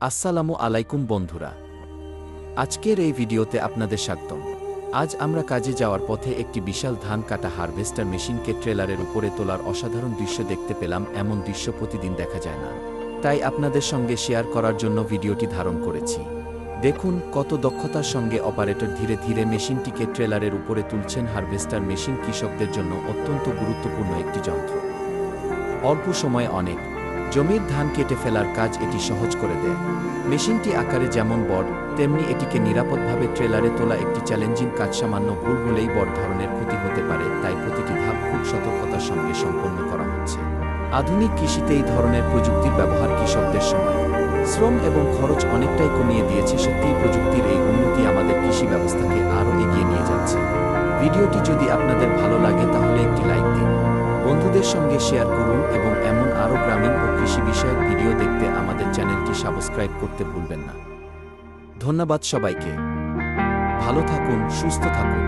আসসালামু আলাইকুম বন্ধুরা, আজকের এই ভিডিওতে আপনাদের স্বাগতম। আজ আমরা কাজে যাওয়ার পথে একটি বিশাল ধান কাটা হারভেস্টার মেশিনকে ট্রেলারের উপরে তোলার অসাধারণ দৃশ্য দেখতে পেলাম। এমন দৃশ্য প্রতিদিন দেখা যায় না, তাই আপনাদের সঙ্গে শেয়ার করার জন্য ভিডিওটি ধারণ করেছি। দেখুন কত দক্ষতার সঙ্গে অপারেটর ধীরে ধীরে মেশিনটিকে ট্রেলারের উপরে তুলছেন। হারভেস্টার মেশিন কৃষকদের জন্য অত্যন্ত গুরুত্বপূর্ণ একটি যন্ত্র। অল্প সময়ে অনেক জমির ধান কেটে ফেলার কাজ এটি সহজ করে দেয়। মেশিনটি আকারে যেমন বড়, তেমনি এটিকে নিরাপদভাবে ট্রেলারে তোলা একটি চ্যালেঞ্জিং কাজ। সামান্য ভুল হলেই বড় ধরনের ক্ষতি হতে পারে, তাই প্রতিটি ধাপ খুব সতর্কতার সঙ্গে সম্পন্ন করা হচ্ছে। আধুনিক কৃষিতে এই ধরনের প্রযুক্তির ব্যবহার কৃষকদের সময়, শ্রম এবং খরচ অনেকটাই কমিয়ে দিয়েছে। সত্যিই প্রযুক্তির এই উন্নতি আমাদের কৃষি ব্যবস্থাকে আরও এগিয়ে নিয়ে যাচ্ছে। ভিডিওটি যদি আপনাদের ভালো লাগে তাহলে একটি লাইক দিন, বন্ধুদের সঙ্গে শেয়ার করুন এবং এমন আরও গ্রামীণ ও কৃষি বিষয়ক ভিডিও দেখতে আমাদের চ্যানেলটি সাবস্ক্রাইব করতে ভুলবেন না। ধন্যবাদ সবাইকে। ভালো থাকুন, সুস্থ থাকুন।